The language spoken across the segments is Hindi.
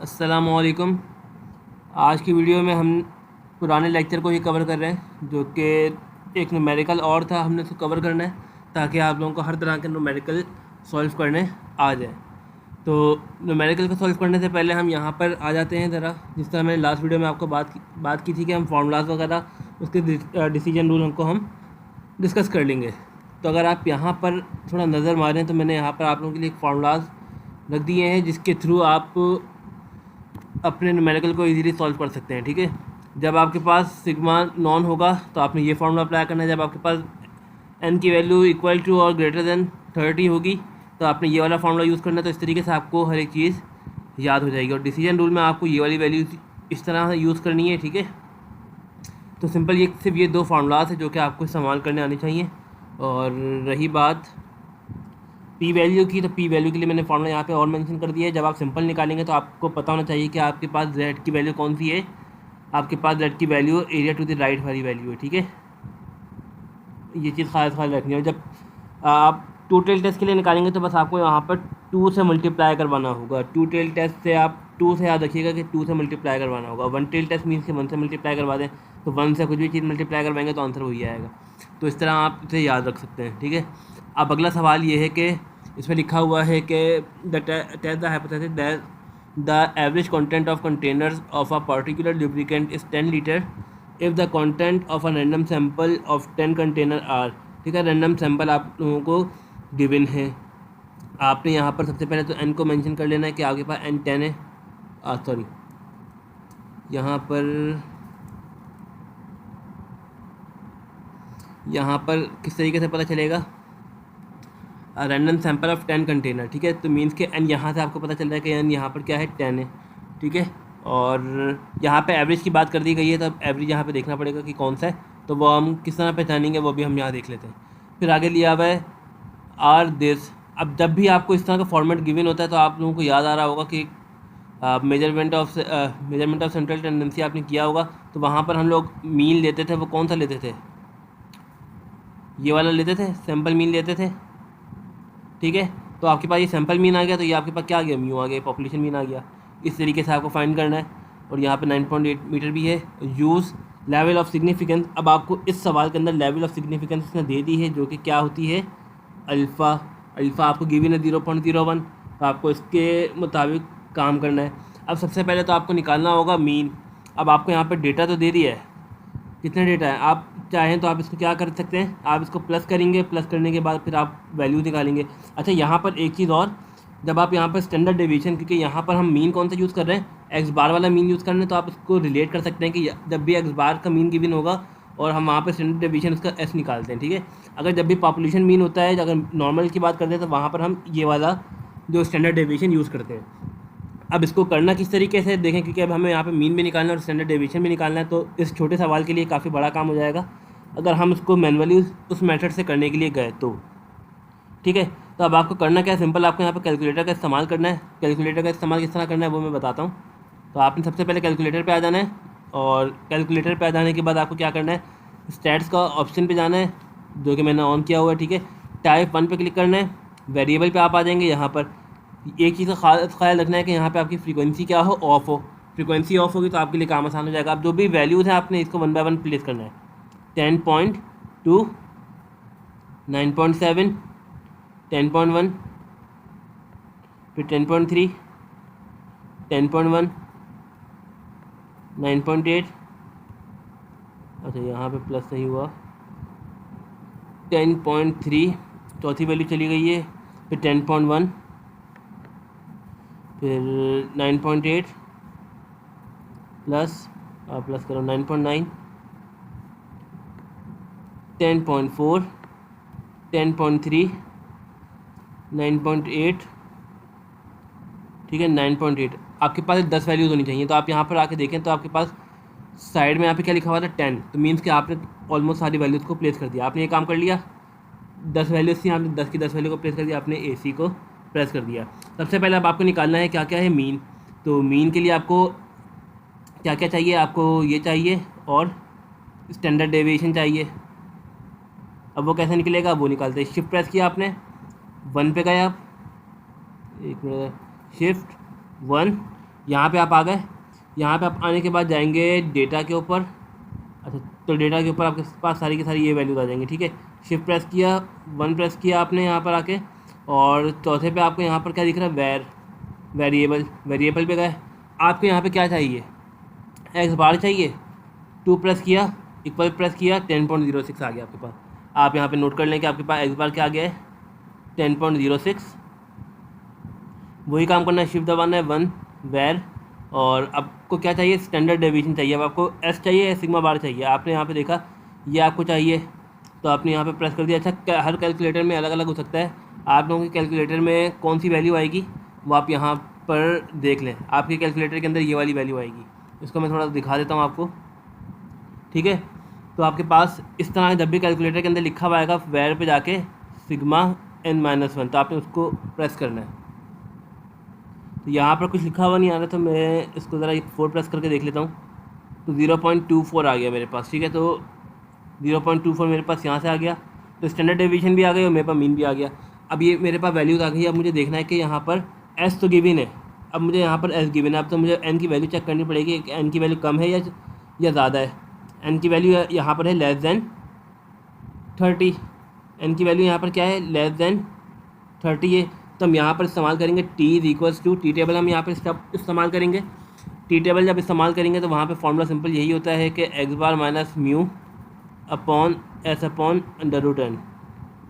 अस्सलामुअलैकुम। आज की वीडियो में हम पुराने लेक्चर को ही कवर कर रहे हैं, जो कि एक न्यूमेरिकल और था। हमने उसको कवर करना है ताकि आप लोगों को हर तरह के न्यूमेरिकल सॉल्व करने आ जाए। तो न्यूमेरिकल को सॉल्व करने से पहले हम यहाँ पर आ जाते हैं ज़रा। जिस तरह मैंने लास्ट वीडियो में आपको बात की थी कि हम फार्मूलाज वगैरह उसके डिसीजन रूल हम डिस्कस कर लेंगे। तो अगर आप यहाँ पर थोड़ा नज़र मारें तो मैंने यहाँ पर आप लोगों के लिए एक फार्मूलाज रख दिए हैं, जिसके थ्रू आप अपने न्यूमेरिकल को इजीली सॉल्व कर सकते हैं। ठीक है, जब आपके पास सिग्मा नॉन होगा तो आपने ये फार्मूला अप्लाई करना है। जब आपके पास n की वैल्यू इक्वल टू और ग्रेटर देन 30 होगी तो आपने ये वाला फार्मूला यूज़ करना है। तो इस तरीके से आपको हर एक चीज़ याद हो जाएगी। और डिसीजन रूल में आपको ये वाली वैल्यू इस तरह यूज़ करनी है। ठीक है, तो सिंपल ये सिर्फ ये दो फार्मूलाज है जो कि आपको इस्तेमाल करने आने चाहिए। और रही बात पी वैल्यू की, तो पी वैल्यू के लिए मैंने फार्मूला यहाँ पे और मेंशन कर दिया है। जब आप सिंपल निकालेंगे तो आपको पता होना चाहिए कि आपके पास जेड की वैल्यू कौन सी है। आपके पास जेड की value area to the right वाली वैल्यू है। ठीक है, ये चीज़ खास रखनी है। जब आप टू टेल टेस्ट के लिए निकालेंगे तो बस आपको यहाँ पर 2 से मल्टीप्लाई करवाना होगा। टू टेल टेस्ट से आप 2 से याद रखिएगा कि 2 से मल्टीप्लाई करवाना होगा। वन टेल टेस्ट मीन्स कि 1 से मल्टीप्लाई करवा दें, तो 1 से कुछ भी चीज़ मल्टीप्लाई करवाएंगे तो आंसर वही आएगा। तो इस तरह आप इसे याद रख सकते हैं। ठीक है, अब अगला सवाल ये है कि इसमें लिखा हुआ है कि test the hypothesis that the average content of containers of a particular lubricant is 10 litre if the content of a random sample of 10 container are. ठीक है, रैंडम सैंपल आप लोगों को गिवन है। आपने यहाँ पर सबसे पहले तो n को मेंशन कर लेना है कि आपके पास n 10 है। सॉरी, यहाँ पर किस तरीके से पता चलेगा? Random sample of 10 container. ठीक है, तो मीन्स के n यहाँ से आपको पता चल रहा है कि n यहाँ पर क्या है, 10 है। ठीक है, और यहाँ पे एवरेज की बात कर दी गई है, तो अब एवरेज यहाँ पे देखना पड़ेगा कि कौन सा है। तो वो हम किस तरह पहचानेंगे वो भी हम यहाँ देख लेते हैं। फिर आगे लिया हुआ है आर दिस। अब जब भी आपको इस तरह का फॉर्मेट गिवन होता है तो आप लोगों को याद आ रहा होगा कि मेजरमेंट ऑफ सेंट्रल टेंडेंसी आपने किया होगा। तो वहाँ पर हम लोग मीन लेते थे। वो कौन सा लेते थे? ये वाला लेते थे, सैम्पल मीन लेते थे। ठीक है, तो आपके पास ये सैम्पल मीन आ गया, तो ये आपके पास क्या आ गया, म्यू आ गया, पॉपुलेशन मीन आ गया। इस तरीके से आपको फाइंड करना है। और यहाँ पे 9.8 मीटर भी है। Use level of significance. अब आपको इस सवाल के अंदर लेवल ऑफ सिग्निफिकेंस उसने दे दी है, जो कि क्या होती है, अल्फ़ा। अल्फ़ा आपको गिवन है 0.01, तो आपको इसके मुताबिक काम करना है। अब सबसे पहले तो आपको निकालना होगा मीन। अब आपको यहाँ पर डेटा तो दे दिया है, कितना डेटा है। आप चाहें तो आप इसको क्या कर सकते हैं, आप इसको प्लस करेंगे, प्लस करने के बाद फिर आप वैल्यू निकालेंगे। अच्छा, यहाँ पर एक चीज़ और, जब आप यहाँ पर स्टैंडर्ड डेविएशन, क्योंकि यहाँ पर हम मीन कौन सा यूज़ कर रहे हैं, एक्स बार वाला मीन यूज़ कर रहे हैं, तो आप इसको रिलेट कर सकते हैं कि जब भी एक्स बार का मीन गिवन होगा और हम वहाँ पर स्टैंडर्ड डेविएशन उसका एस निकालते हैं। ठीक है, अगर जब भी पॉपुलेशन मीन होता है, अगर नॉर्मल की बात करते हैं, तो वहाँ पर हम ये वाला जो स्टैंडर्ड डेविएशन यूज़ करते हैं। अब इसको करना किस तरीके से देखें, क्योंकि अब हमें यहाँ पे मीन भी निकालना है और स्टैंडर्ड डेविएशन भी निकालना है। तो इस छोटे सवाल के लिए काफ़ी बड़ा काम हो जाएगा अगर हम इसको मैनुअली उस मेथड से करने के लिए गए तो। ठीक है, तो अब आपको करना क्या है, सिंपल आपको यहाँ पे कैलकुलेटर का इस्तेमाल करना है। कैलकुलेटर का इस्तेमाल किस तरह करना है वो मैं बताता हूँ। तो आपने सबसे पहले कैलकुलेटर पे आ जाना है, और कैलकुलेटर पे आ जाने के बाद आपको क्या करना है, स्टैट्स का ऑप्शन पे जाना है, जो कि मैंने ऑन किया हुआ है। ठीक है, टाइप 1 पे क्लिक करना है, वेरिएबल पे आप आ जाएंगे। यहाँ पर एक चीज़ का ख्याल रखना है कि यहाँ पे आपकी फ्रीक्वेंसी क्या हो, ऑफ हो। फ्रीक्वेंसी ऑफ होगी तो आपके लिए काम आसान हो जाएगा। अब जो भी वैल्यूज़ हैं आपने इसको 1 बाय 1 प्लेस करना है। 10.2, 9.7, 10.1, फिर 10.3, 10.1, 9.8। अच्छा, यहाँ पे प्लस नहीं हुआ, 10.3 चौथी वैल्यू चली गई है, फिर 10.1, फिर 9.8 प्लस प्लस करो 9.9, 10.4, 10.3, 9.8। ठीक है, 9.8। आपके पास 10 वैल्यूज़ होनी चाहिए। तो आप यहाँ पर आके देखें तो आपके पास साइड में यहाँ पे क्या लिखा हुआ था, 10। तो मीन्स कि आपने ऑलमोस्ट सारी वैल्यूज़ को प्लेस कर दिया। आपने ये काम कर लिया, 10 वैल्यूज़ थी, आपने 10 की 10 वैल्यू को प्लेस कर दिया, आपने AC को प्रेस कर दिया। सबसे पहले अब आपको निकालना है क्या क्या है, मीन। तो मीन के लिए आपको क्या क्या चाहिए, आपको ये चाहिए और स्टैंडर्ड डेविएशन चाहिए। अब वो कैसे निकलेगा, वो निकालते हैं। शिफ्ट प्रेस किया आपने, 1 पे गए आप, एक मिनट, शिफ्ट 1, यहाँ पे आप आ गए। यहाँ पे आप आने के बाद जाएंगे डेटा के ऊपर। अच्छा, तो डेटा के ऊपर आपके पास सारी की सारी ये वैल्यूज आ जाएंगी, ठीक है। शिफ्ट प्रेस किया, 1 प्रेस किया आपने यहाँ पर आके, और चौथे पे आपको यहाँ पर क्या दिख रहा है, वेरिएबल पे गए। आपको यहाँ पे क्या चाहिए, एक्स बार चाहिए। 2 प्रेस किया, इक्वल प्रेस किया, 10.06 आ गया आपके पास। आप यहाँ पे नोट कर लें कि आपके पास एक्स बार क्या आ गया है, 10.06। वही काम करना है, शिफ्ट दबाना है, 1 वेर, और आपको क्या चाहिए, स्टैंडर्ड डेविएशन चाहिए। अब आपको एस चाहिए या सिग्मा बार चाहिए। आपने यहाँ पे देखा ये आपको चाहिए, तो आपने यहाँ पे प्रेस कर दिया। अच्छा, हर कैलकुलेटर में अलग अलग हो सकता है। आप लोगों के कैलकुलेटर में कौन सी वैल्यू आएगी वो आप यहाँ पर देख लें। आपके कैलकुलेटर के अंदर ये वाली वैल्यू आएगी। इसको मैं थोड़ा दिखा देता हूँ आपको, ठीक है। तो आपके पास इस तरह जब भी कैलकुलेटर के अंदर लिखा हुआ आएगा, वेर पे जाके सिग्मा n-1, तो आपने उसको प्रेस करना है। तो यहाँ पर कुछ लिखा हुआ नहीं आ रहा, तो मैं इसको ज़रा 4 प्रेस करके देख लेता हूँ। तो 0.24 आ गया मेरे पास, ठीक है। तो 0.24 मेरे पास यहाँ से आ गया, तो स्टैंडर्ड डेविएशन भी आ गई और मेरे पास मीन भी आ गया। अब ये मेरे पास वैल्यूज़ आ गई। अब मुझे देखना है कि यहाँ पर एस तो गिवन है, अब मुझे यहाँ पर एस गिवन है। अब तो मुझे एन की वैल्यू चेक करनी पड़ेगी कि एन की वैल्यू कम है या ज़्यादा है। एन की वैल्यू यहाँ पर है लेस दैन 30। एन की वैल्यू यहाँ पर क्या है, लेस दैन 30 है। तो हम यहाँ पर इस्तेमाल करेंगे T is equals to T table. हम यहाँ पर इस्तेमाल करेंगे टी टेबल। जब इस्तेमाल करेंगे तो वहाँ पे फॉर्मूला सिंपल यही होता है कि x bar minus mu upon s upon under root n,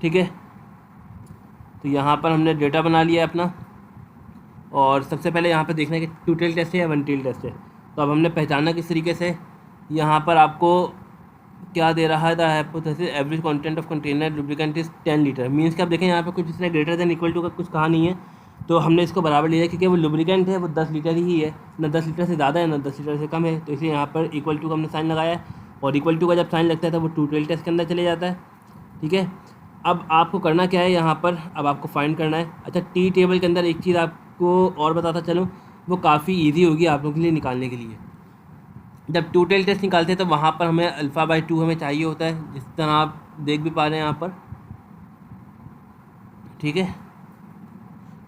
ठीक है। तो यहाँ पर हमने डेटा बना लिया है अपना, और सबसे पहले यहाँ पर देखना है कि 2 टेल टेस्ट है या 1 टेल टेस्ट है। तो अब हमने पहचाना किस तरीके से, यहाँ पर आपको क्या दे रहा है, the hypothesis average content of container lubricant is 10 litre. Means कि आप देखें यहाँ पे कुछ इसने ग्रेटर देन इक्वल टू का कुछ कहा नहीं है, तो हमने इसको बराबर लिया है क्योंकि वो लुब्रिकेंट है, वो 10 लीटर ही है, ना 10 लीटर से ज़्यादा है ना 10 लीटर से कम है। तो इसलिए यहाँ पर इक्वल टू का हमने साइन लगाया है, और इक्वल टू का जब साइन लगता है तो वो 2 टेल टेस्ट के अंदर चले जाता है, ठीक है। अब आपको करना क्या है यहाँ पर, अब आपको फाइंड करना है। अच्छा, टी टेबल के अंदर एक चीज़ आपको और बताता चलूँ, वो काफ़ी ईजी होगी आप लोगों के लिए निकालने के लिए। जब 2 टेल टेस्ट निकालते हैं तो वहाँ पर हमें अल्फ़ा/2 हमें चाहिए होता है, जिस तरह आप देख भी पा रहे हैं यहाँ पर, ठीक है,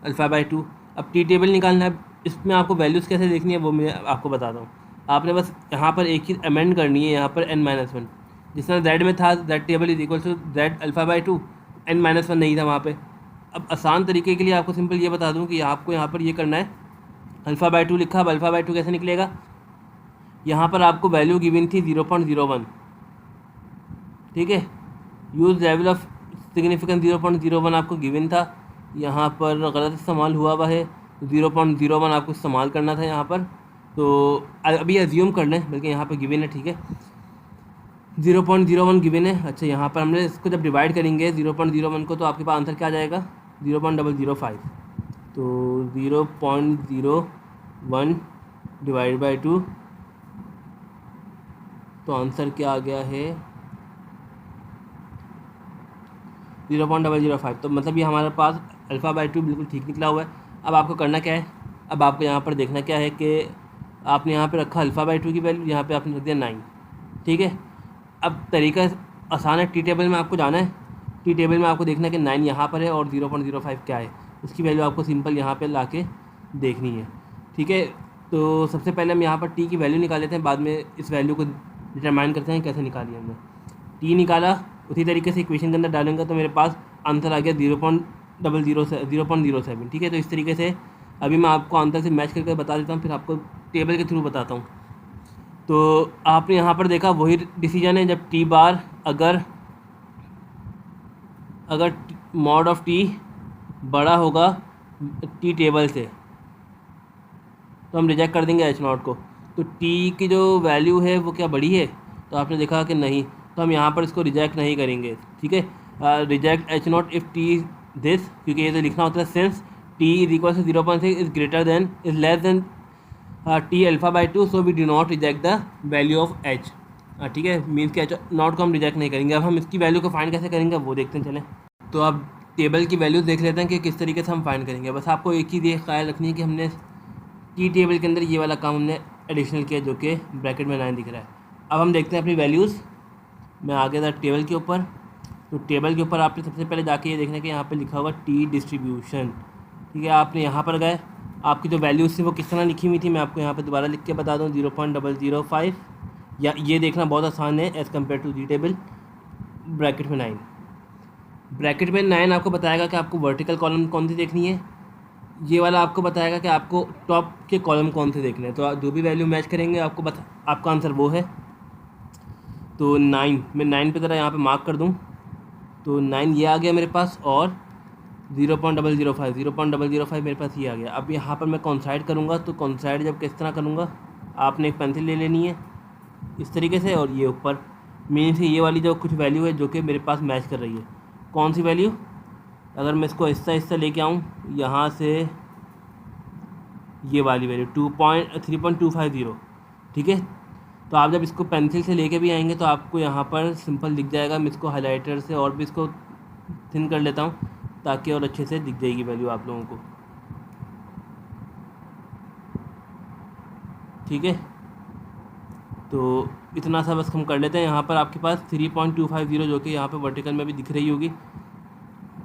अल्फ़ा/2। अब टी टेबल निकालना है, इसमें आपको वैल्यूज़ कैसे देखनी है वो मैं आपको बताता हूँ। आपने बस यहाँ पर एक चीज़ अमेंड करनी है, यहाँ पर n-1, जिस तरह जेड में था z table is equal to z alpha, n-1 नहीं था वहाँ पे। अब आसान तरीके के लिए आपको सिंपल ये बता दूँ कि आपको यहाँ पर ये करना है, अल्फ़ा/2 लिखा। अब अल्फ़ा/2 कैसे निकलेगा, यहाँ पर आपको वैल्यू गिवन थी 0.01, ठीक है। यूज लेवल ऑफ सिग्निफिकेंस 0.01 आपको गिवन था। यहाँ पर गलत इस्तेमाल हुआ है, 0.01 आपको इस्तेमाल करना था यहाँ पर। तो अभी अज्यूम कर लें, बल्कि यहाँ पर गिवन है, ठीक है, 0.01 गिवन है। अच्छा, यहाँ पर हमने इसको जब डिवाइड करेंगे 0.01 को, तो आपके पास आंसर क्या आ जाएगा, 0.005। तो 0.01 डिवाइड बाई 2, तो आंसर क्या आ गया है, 0.005। तो मतलब ये हमारे पास अल्फ़ा/2 बिल्कुल ठीक निकला हुआ है। अब आपको करना क्या है, अब आपको यहाँ पर देखना क्या है कि आपने यहाँ पे रखा अल्फ़ा/2 की वैल्यू, यहाँ पे आपने रख दिया 9, ठीक है। अब तरीका आसान है, टी टेबल में आपको जाना है। टी टेबल में आपको देखना है कि 9 यहाँ पर है और 0.05 क्या है, उसकी वैल्यू आपको सिंपल यहाँ पर ला के देखनी है, ठीक है। तो सबसे पहले हम यहाँ पर टी की वैल्यू निकाल लेते हैं, बाद में इस वैल्यू को डिटरमाइन करते हैं कैसे निकाली हमने। टी निकाला, उसी तरीके से इक्वेशन के अंदर डालेंगे तो मेरे पास आंसर आ गया 0.007, ठीक है। तो इस तरीके से अभी मैं आपको आंसर से मैच करके बता देता हूँ, फिर आपको टेबल के थ्रू बताता हूँ। तो आपने यहाँ पर देखा वही डिसीजन है, जब टी बार अगर मॉड ऑफ टी बड़ा होगा टी टेबल से, तो हम रिजेक्ट कर देंगे H0 को। तो टी की जो वैल्यू है वो क्या बड़ी है, तो आपने देखा कि नहीं, तो हम यहाँ पर इसको रिजेक्ट नहीं करेंगे, ठीक है। Reject H0 if T this, क्योंकि ये तो लिखना होता है since t is equal to 0.6 is greater than is less than t alpha, so we do not reject the value of H, ठीक है। मीन्स कि H0 को हम रिजेक्ट नहीं करेंगे। अब हम इसकी वैल्यू को फाइंड कैसे करेंगे वो देखते हैं, चलें। तो अब टेबल की वैल्यूज़ देख लेते हैं कि किस तरीके से हम फाइंड करेंगे। बस आपको एक ही ख्याल रखनी है कि हमने टी टेबल के अंदर ये वाला काम हमने एडिशनल किया, जो कि ब्रैकेट में 9 दिख रहा है। अब हम देखते हैं अपनी वैल्यूज़। मैं आ गया था टेबल के ऊपर। तो टेबल के ऊपर आपने सबसे पहले जाके ये देखना कि यहाँ पे लिखा होगा टी डिस्ट्रीब्यूशन, ठीक है। आपने यहाँ पर गए, आपकी जो वैल्यूज़ थी वो किस तरह लिखी हुई थी मैं आपको यहाँ पे दोबारा लिख के बता दूँ, 0.005, या ये देखना बहुत आसान है as compare to G table, bracket में 9। ब्रैकेट में 9 आपको बताएगा कि आपको वर्टिकल कॉलम कौन सी देखनी है, ये वाला आपको बताएगा कि आपको टॉप के कॉलम कौन से देखने हैं। तो आप जो भी वैल्यू मैच करेंगे आपको आपका आंसर वो है। तो 9, मैं 9 पे ज़रा यहाँ पे मार्क कर दूँ, तो 9 ये आ गया मेरे पास, और 0.005 मेरे पास ये आ गया। अब यहाँ पर मैं कॉन्साइड करूँगा, तो कॉन्साइड जब किस तरह करूँगा, आपने एक पेंसिल ले लेनी है इस तरीके से, और ये ऊपर मीन से ये वाली जो कुछ वैल्यू है जो कि मेरे पास मैच कर रही है, कौन सी वैल्यू, अगर मैं इसको हिस्सा लेके आऊँ यहाँ से, ये वाली वैल्यू 3.250, ठीक है। तो आप जब इसको पेंसिल से लेके भी आएंगे तो आपको यहाँ पर सिंपल दिख जाएगा। मैं इसको हाइलाइटर से और भी इसको थिन कर लेता हूँ ताकि और अच्छे से दिख जाएगी वैल्यू आप लोगों को, ठीक है। तो इतना सा बस हम कर लेते हैं। यहाँ पर आपके पास 3.250 जो कि यहाँ पे वर्टिकल में भी दिख रही होगी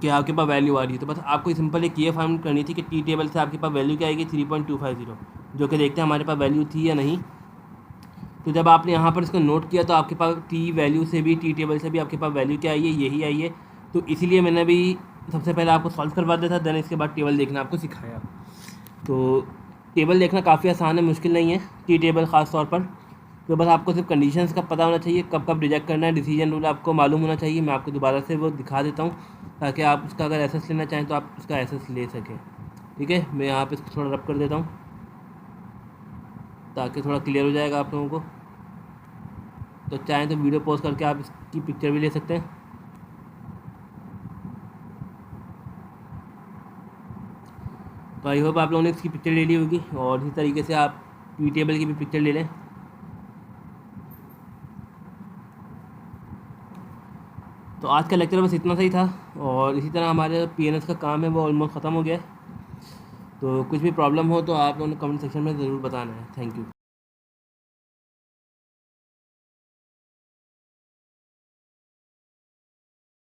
कि आपके पास वैल्यू आ रही है। तो बस आपको सिंपल एक ये फाइंड करनी थी कि टी टेबल से आपके पास वैल्यू क्या आएगी, 3.250, जो कि देखते हैं हमारे पास वैल्यू थी या नहीं। तो जब आपने यहाँ पर इसको नोट किया तो आपके पास टी वैल्यू से भी, टी टेबल से भी आपके पास वैल्यू क्या आई है, यही आई है। तो इसीलिए मैंने भी सबसे पहले आपको सॉल्व करवा दिया था, देन इसके बाद टेबल देखना आपको सिखाया। तो टेबल देखना काफ़ी आसान है, मुश्किल नहीं है टी टेबल ख़ास तौर पर। तो बस आपको सिर्फ कंडीशंस का पता होना चाहिए, कब कब रिजेक्ट करना है, डिसीजन रूल आपको मालूम होना चाहिए। मैं आपको दोबारा से वो दिखा देता हूँ ताकि आप उसका अगर एसेस लेना चाहें तो आप उसका एसेस ले सकें, ठीक है। मैं यहाँ पे इसको थोड़ा रब कर देता हूँ ताकि थोड़ा क्लियर हो जाएगा आप लोगों को। तो चाहें तो वीडियो पॉज करके आप इसकी पिक्चर भी ले सकते हैं। तो आई होप आप लोगों ने इसकी पिक्चर ले ली होगी, और इसी तरीके से आप टी टेबल की भी पिक्चर ले लें। तो आज का लेक्चर बस इतना सही था, और इसी तरह हमारे पीएनएस का काम है वो ऑलमोस्ट ख़त्म हो गया है। तो कुछ भी प्रॉब्लम हो तो आप लोगों ने कमेंट सेक्शन में ज़रूर बताना है। Thank you.